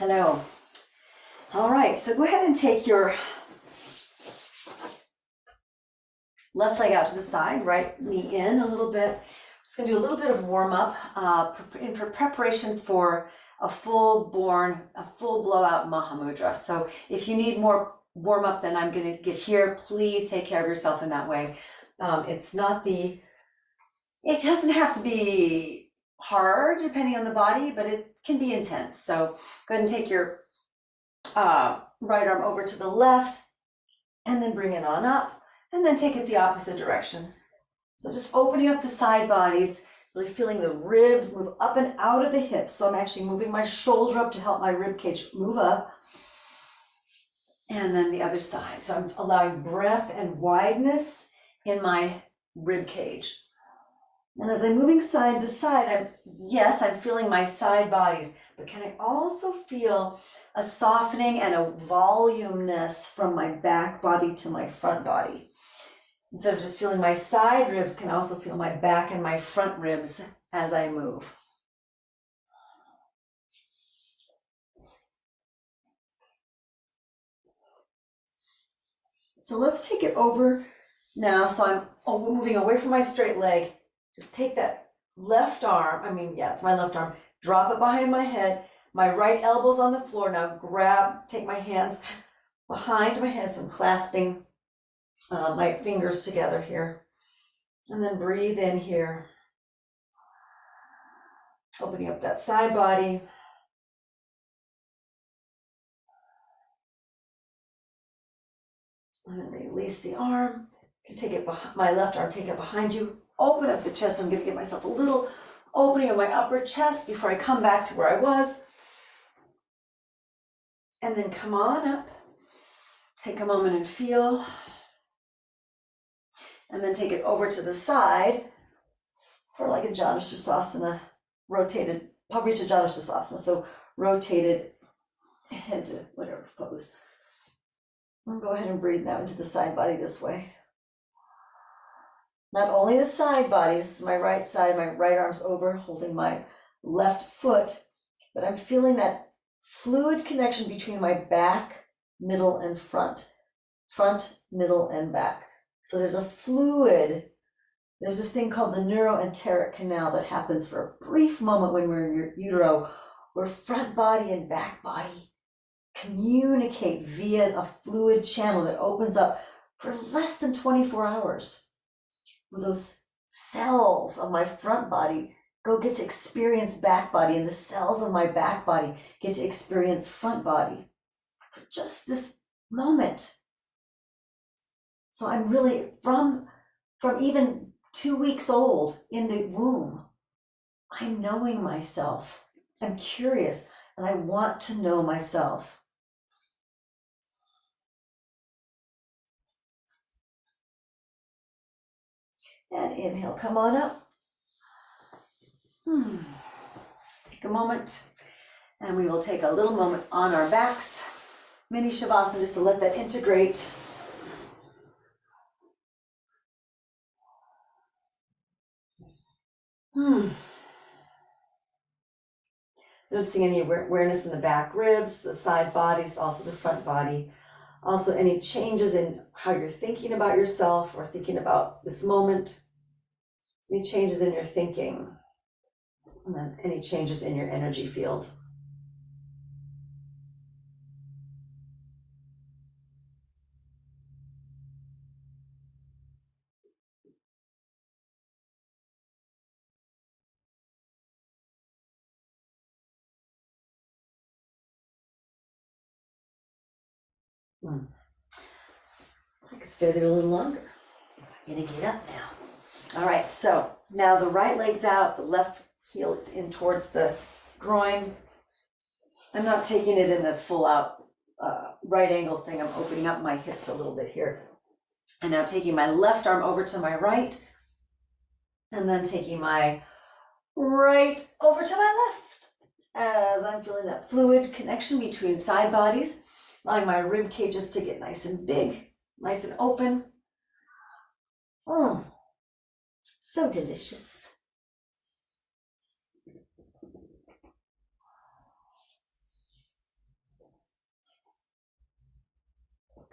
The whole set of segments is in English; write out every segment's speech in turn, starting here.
Hello. All right, so go ahead and take your left leg out to the side, right knee in a little bit. I'm just gonna do a little bit of warm up in preparation for a full blowout Maha Mudra. So if you need more warm up than I'm gonna give here, please take care of yourself in that way. It doesn't have to be hard depending on the body, but it can be intense. So go ahead and take your right arm over to the left and then bring it on up and then take it the opposite direction. So just opening up the side bodies, really feeling the ribs move up and out of the hips. So I'm actually moving my shoulder up to help my rib cage move up. And then the other side. So I'm allowing breath and wideness in my rib cage. And as I'm moving side to side, I'm feeling my side bodies, but can I also feel a softening and a volumeness from my back body to my front body? Instead of just feeling my side ribs, can also feel my back and my front ribs as I move. So let's take it over now. So I'm moving away from my straight leg. Just take that left arm, it's my left arm, drop it behind my head, my right elbow's on the floor. Now take my hands behind my head, so I'm clasping my fingers together here. And then breathe in here, opening up that side body. And then release the arm. You can take it behind, my left arm, take it behind you. Open up the chest. I'm going to give myself a little opening of my upper chest before I come back to where I was. And then come on up. Take a moment and feel. And then take it over to the side for like a janu rotated, pavrita janu sukhasana. So rotated head to whatever pose. And go ahead and breathe now into the side body this way. Not only the side body, this is my right side, my right arm's over, holding my left foot, but I'm feeling that fluid connection between my back, middle, and front, middle, and back. So there's a fluid, there's this thing called the neuroenteric canal that happens for a brief moment when we're in your utero, where front body and back body communicate via a fluid channel that opens up for less than 24 hours. Those cells of my front body get to experience back body, and the cells of my back body get to experience front body for just this moment. So I'm really from even 2 weeks old in the womb, I'm knowing myself. I'm curious and I want to know myself. And inhale, come on up. Take a moment, and we will take a little moment on our backs. Mini Shavasana, just to let that integrate. Noticing any awareness in the back ribs, the side bodies, also the front body. Also any changes in how you're thinking about yourself or thinking about this moment. Any changes in your thinking. And then any changes in your energy field. I could stay there a little longer. I'm gonna get up now. All right, so now the right leg's out, the left heel is in towards the groin. I'm not taking it in the full out right angle thing. I'm opening up my hips a little bit here. And now taking my left arm over to my right, and then taking my right over to my left. As I'm feeling that fluid connection between side bodies, allowing my rib cages to get nice and big, nice and open. So delicious.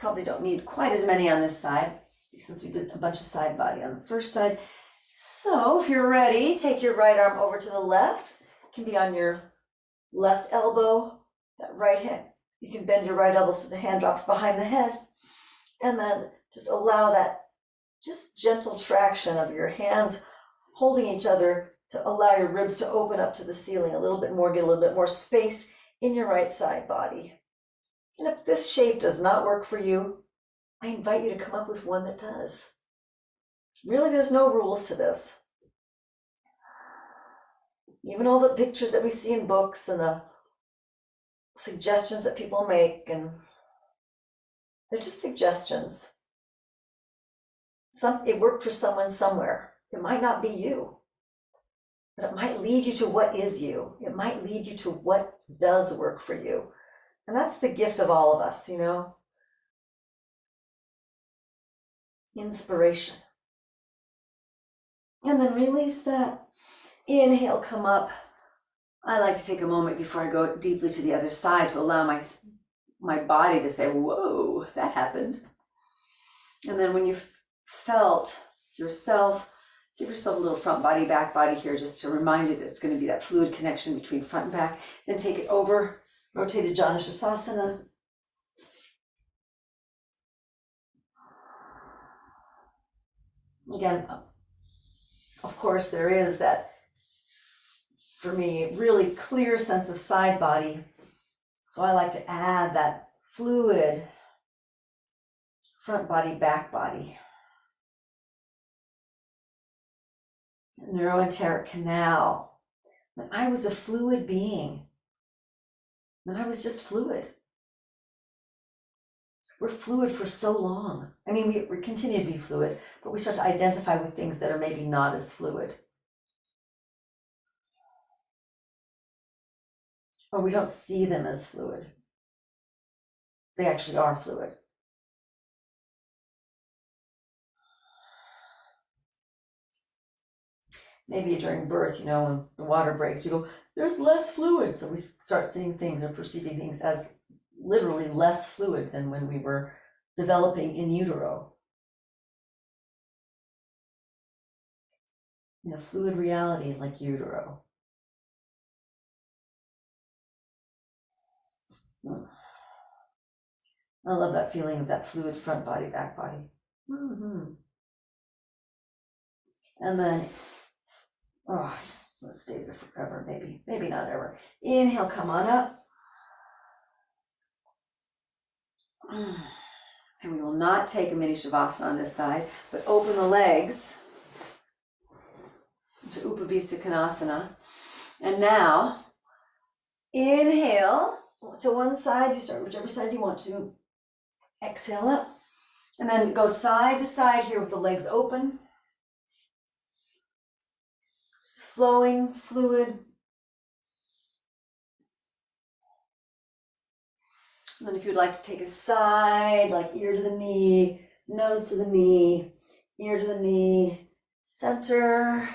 Probably don't need quite as many on this side, since we did a bunch of side body on the first side. So if you're ready, take your right arm over to the left. It can be on your left elbow, that right hand. You can bend your right elbow so the hand drops behind the head. And then just allow that just gentle traction of your hands holding each other to allow your ribs to open up to the ceiling a little bit more, get a little bit more space in your right side body. And if this shape does not work for you, I invite you to come up with one that does. Really, there's no rules to this. Even all the pictures that we see in books and the suggestions that people make, and they're just suggestions. It worked for someone somewhere. It might not be you, but it might lead you to what is you. It might lead you to what does work for you. And that's the gift of all of us, you know? Inspiration. And then release that. Inhale, come up. I like to take a moment before I go deeply to the other side to allow my body to say, whoa, that happened. And then when you've felt yourself, give yourself a little front body, back body here, just to remind you that it's going to be that fluid connection between front and back. Then take it over, rotated janu savasana. Again, of course, there is that, for me, really clear sense of side body. So I like to add that fluid front body, back body. Neuroenteric canal. When I was a fluid being, when I was just fluid. We're fluid for so long. I mean, we continue to be fluid, but we start to identify with things that are maybe not as fluid. Or we don't see them as fluid. They actually are fluid. Maybe during birth, you know, when the water breaks, we go, there's less fluid. So we start seeing things or perceiving things as literally less fluid than when we were developing in utero. In a fluid reality like utero. I love that feeling of that fluid front body, back body. Mm-hmm. And then, I just want to stay there forever, maybe not ever. Inhale, come on up. And we will not take a mini shavasana on this side, but open the legs to upvistha konasana. And now, inhale to one side, you start whichever side you want to. Exhale up, and then go side to side here with the legs open. Just flowing, fluid. And then if you'd like to take a side, like ear to the knee, nose to the knee, ear to the knee, center.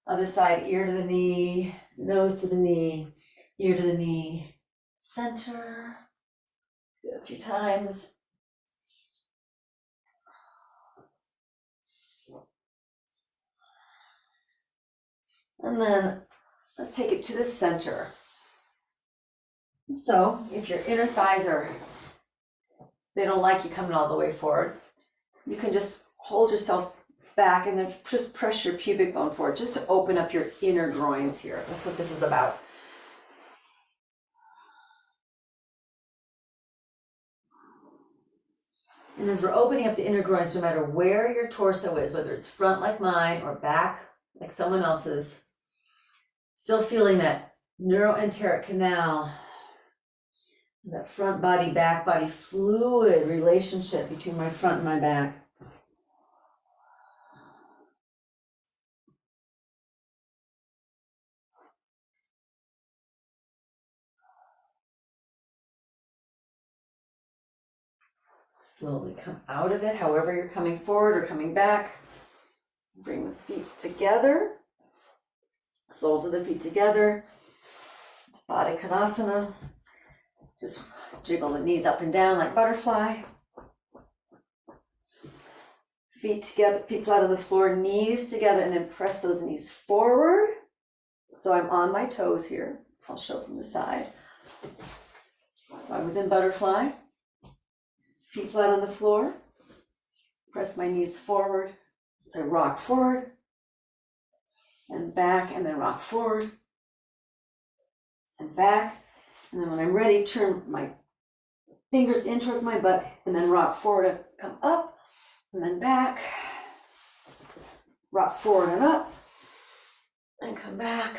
Other side, ear to the knee, nose to the knee, ear to the knee, center. Do it a few times. And then let's take it to the center. So if your inner thighs they don't like you coming all the way forward, you can just hold yourself back and then just press your pubic bone forward just to open up your inner groins here. That's what this is about. And as we're opening up the inner groins, no matter where your torso is, whether it's front like mine or back like someone else's, still feeling that neuroenteric canal, that front body, back body, fluid relationship between my front and my back. Slowly come out of it, however you're coming forward or coming back. Bring the feet together, soles of the feet together. Body konasana. Just jiggle the knees up and down like butterfly. Feet together, feet flat on the floor, knees together, and then press those knees forward. So I'm on my toes here. I'll show from the side. So I was in butterfly. Feet flat on the floor. Press my knees forward. So I rock forward and back, and then rock forward and back. And then when I'm ready, turn my fingers in towards my butt and then rock forward and come up and then back. Rock forward and up and come back.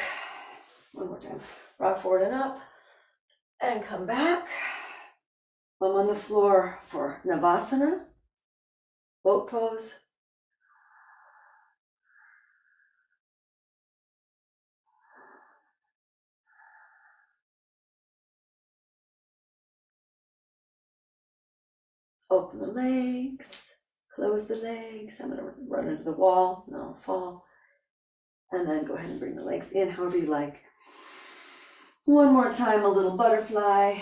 One more time. Rock forward and up and come back. I'm on the floor for navasana, boat pose. Open the legs, close the legs. I'm going to run into the wall, and then I'll fall. And then go ahead and bring the legs in, however you like. One more time, a little butterfly,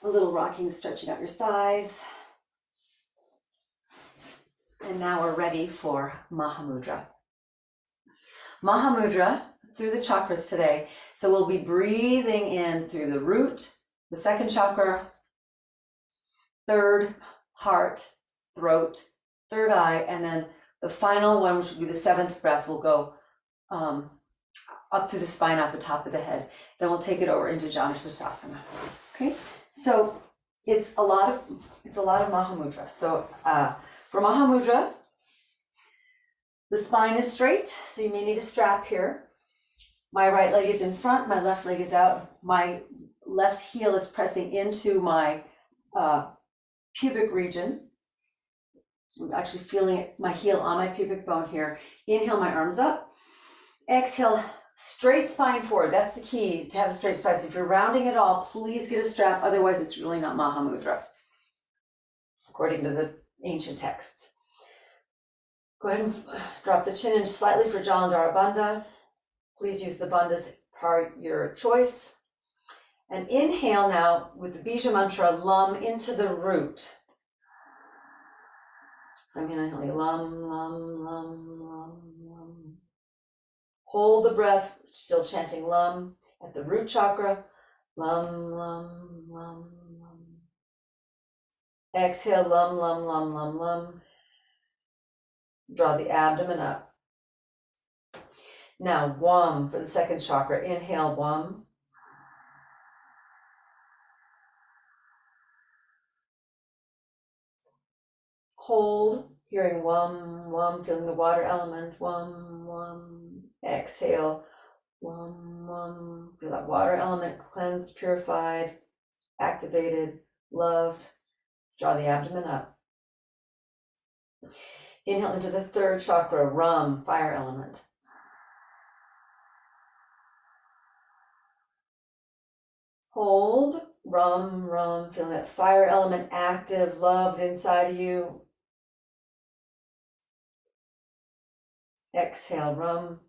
a little rocking, stretching out your thighs. And now we're ready for Maha Mudra. Maha Mudra through the chakras today. So we'll be breathing in through the root, the second chakra, third heart, throat, third eye, and then the final one, which will be the seventh breath, will go up through the spine, out the top of the head. Then we'll take it over into janu savasana. Okay, so it's a lot of Maha Mudra. So for Maha Mudra, the spine is straight, so you may need a strap here. My right leg is in front, my left leg is out. My left heel is pressing into my pubic region. I'm actually feeling my heel on my pubic bone here. Inhale, my arms up. Exhale, straight spine forward. That's the key, to have a straight spine. So if you're rounding at all, please get a strap. Otherwise, it's really not Maha Mudra, according to the ancient texts. Go ahead and drop the chin in slightly for Jalandhara Bandha. Please use the bandhas per your choice. And inhale now with the Bija mantra, Lam, into the root. I'm inhaling Lam, Lam, Lam, Lam, Lam. Hold the breath, still chanting Lam at the root chakra. Lam, Lam, Lam, Lam. Exhale, Lam, Lam, Lam, Lam, Lam. Draw the abdomen up. Now, Wam for the second chakra. Inhale, Wam. Hold, hearing Wam, Wam, feeling the water element. Wam, Wam. Exhale, Wam, Wam. Feel that water element cleansed, purified, activated, loved. Draw the abdomen up. Inhale into the third chakra, Ram, fire element. Hold, Ram, Ram, feeling that fire element active, loved inside of you. Exhale, Ram.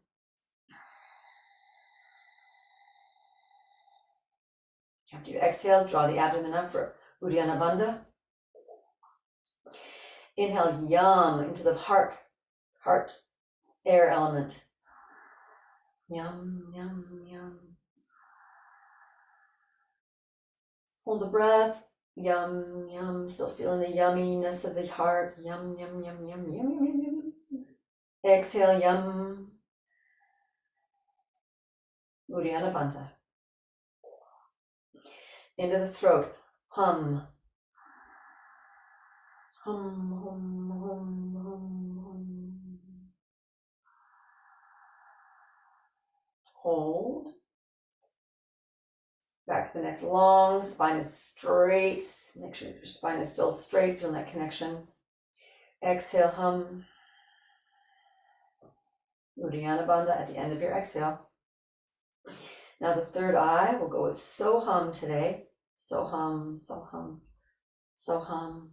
After you exhale, draw the abdomen up for Uddiyana Bandha. Inhale, Yam, into the heart, air element. Yum, yum, yum. Hold the breath. Yum, yum. Still feeling the yumminess of the heart. Yum, yum, yum, yum, yum, yum, yum, yum. Exhale, yum. Uddiyana Bandha. Into the throat. Hum. Hum, hum, hum, hum, hum. Hold. Back to the neck long, spine is straight. Make sure your spine is still straight, feeling that connection. Exhale, hum. Uddiyana Bandha at the end of your exhale. Now the third eye, we'll go with So Hum today. So hum, so hum, so hum.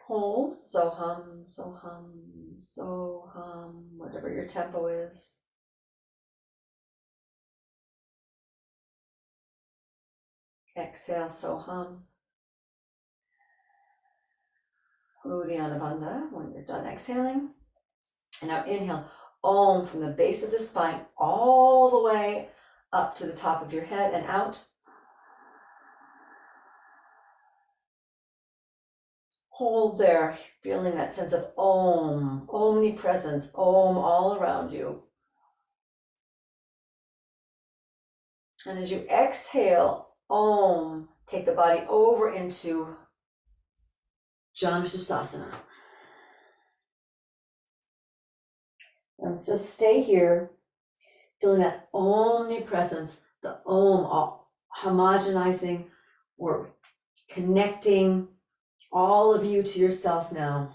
Hold, so hum, so hum, so hum, whatever your tempo is. Exhale, Soham. Uddiyana Bandha when you're done exhaling. And now inhale, Om from the base of the spine all the way up to the top of your head and out. Hold there, feeling that sense of Om, omnipresence, Om all around you. And as you exhale, Om, take the body over into janu savasana. And just stay here, feeling that omnipresence, the Om, all homogenizing or connecting all of you to yourself now.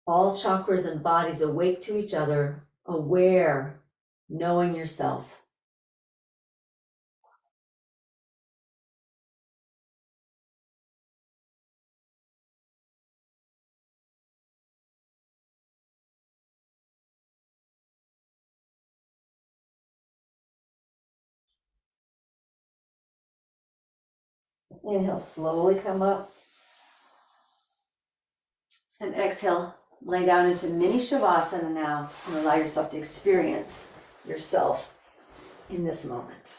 All chakras and bodies awake to each other, aware, knowing yourself. Inhale, slowly come up. And exhale, lay down into mini shavasana now and allow yourself to experience yourself in this moment.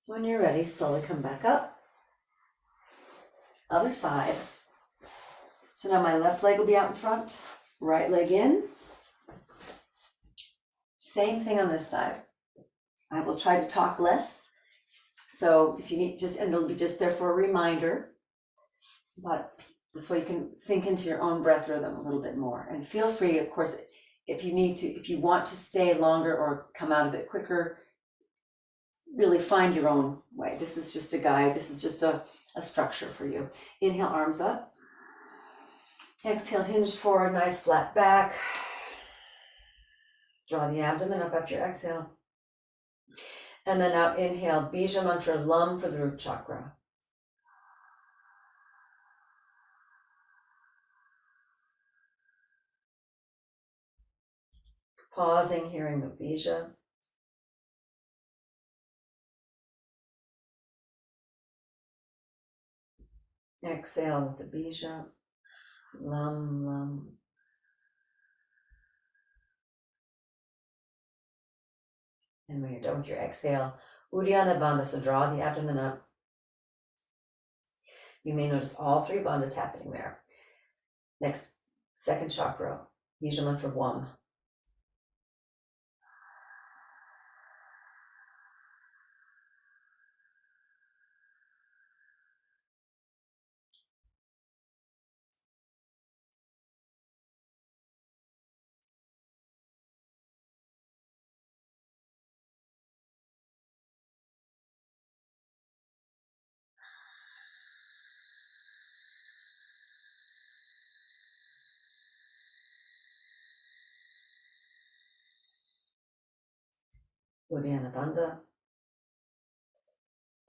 When you're ready, slowly come back up. Other side. So now my left leg will be out in front, right leg in. Same thing on this side. I will try to talk less. So if you need and it'll be just there for a reminder, but this way you can sink into your own breath rhythm a little bit more. And feel free, of course, if you want to stay longer or come out of it quicker, really find your own way. This is just a guide. This is just a structure for you. Inhale, arms up. Exhale, hinge forward, nice flat back. Draw the abdomen up after your exhale. And then now inhale, Bija mantra, Lam for the root chakra. Pausing, hearing the Bija. Exhale with the Bija. Lam, Lam. And when you're done with your exhale, Uddiyana Bandha, so draw the abdomen up. You may notice all three bandhas happening there. Next, second chakra, Bija mantra, Wam. Uddiyana Bandha.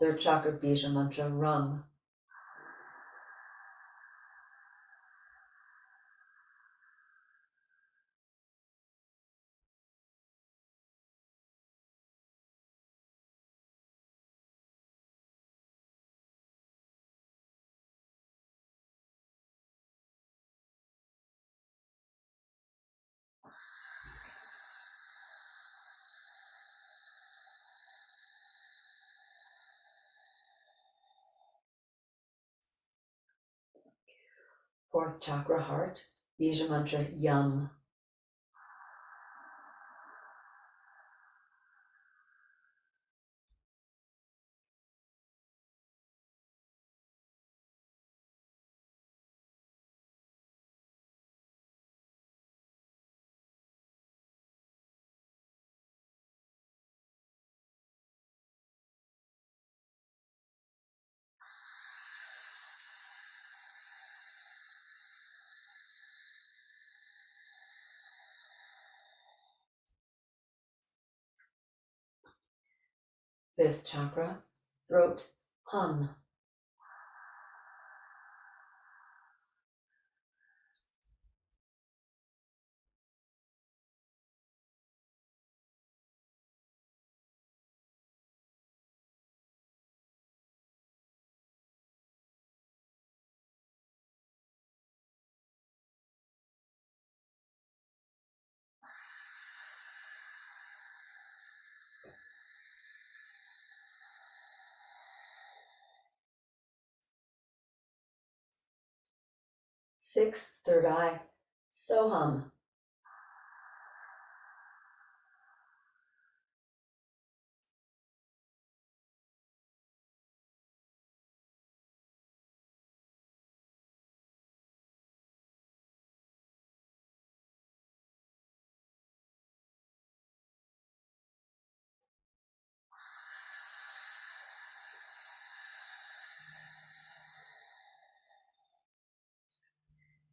Third chakra, Bija mantra, Ram. Fourth chakra, heart, Bija mantra, Yam. fifth chakra, throat, hum. Sixth, third eye, so hum.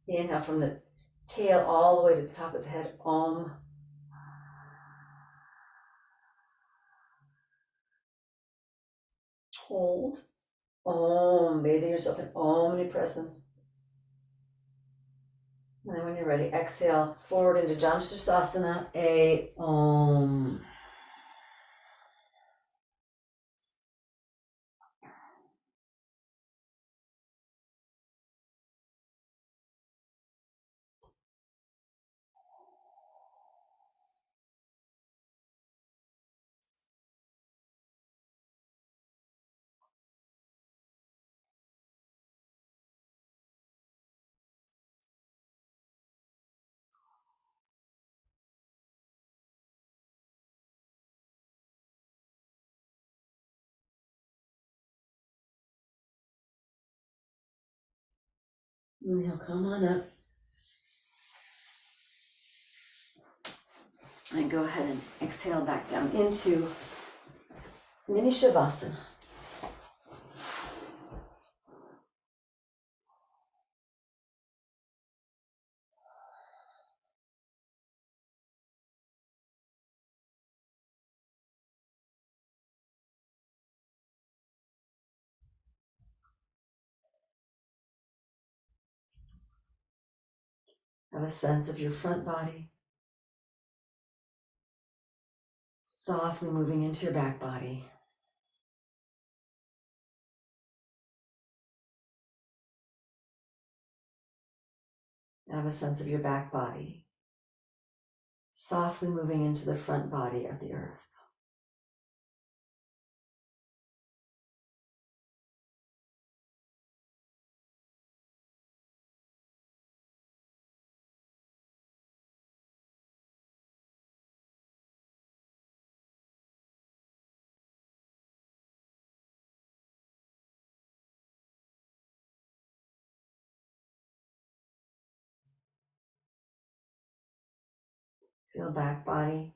Inhale from the tail all the way to the top of the head, om. Hold, om, bathing yourself in omnipresence. And then when you're ready, exhale forward into janu savasana, a om. Inhale, come on up. And go ahead and exhale back down into mini shavasana. Have a sense of your front body, softly moving into your back body. Have a sense of your back body, softly moving into the front body of the earth. Feel back body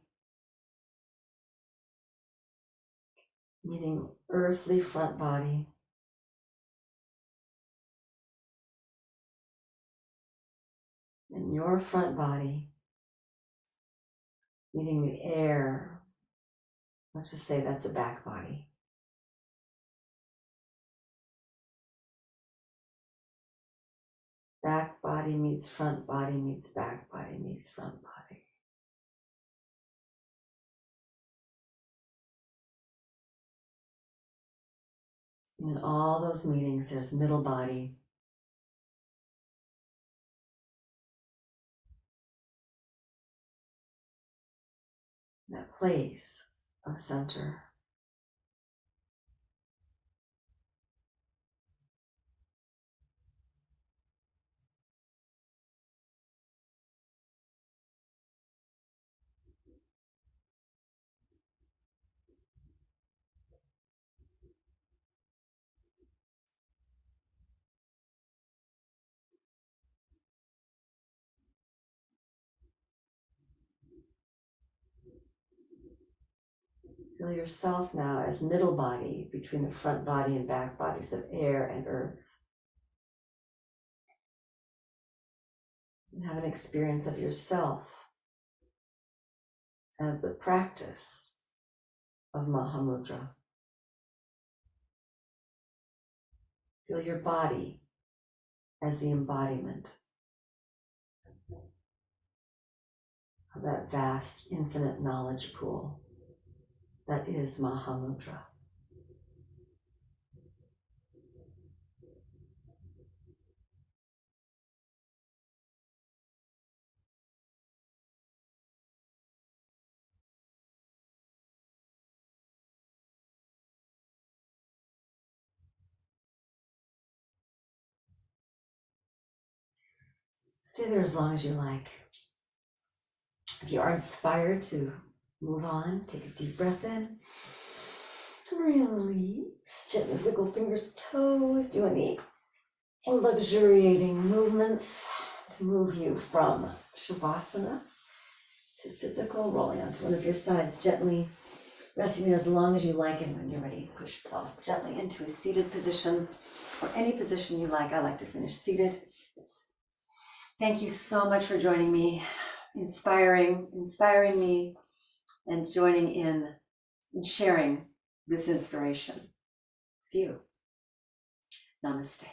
meeting earthly front body. And your front body meeting the air. Let's just say that's a back body. Back body meets front body meets back body meets front body. And in all those meetings, there's middle body. That place of center. Feel yourself now as middle body between the front body and back bodies of air and earth. And have an experience of yourself as the practice of Maha Mudra. Feel your body as the embodiment of that vast, infinite knowledge pool that is Maha Mudra. Stay there as long as you like. If you are inspired to move on, take a deep breath in. Release. Gently wiggle fingers, toes. Do any luxuriating movements to move you from Shavasana to physical. Rolling onto one of your sides. Gently resting there as long as you like. And when you're ready, push yourself gently into a seated position or any position you like. I like to finish seated. Thank you so much for joining me, inspiring me, and joining in and sharing this inspiration with you. Namaste.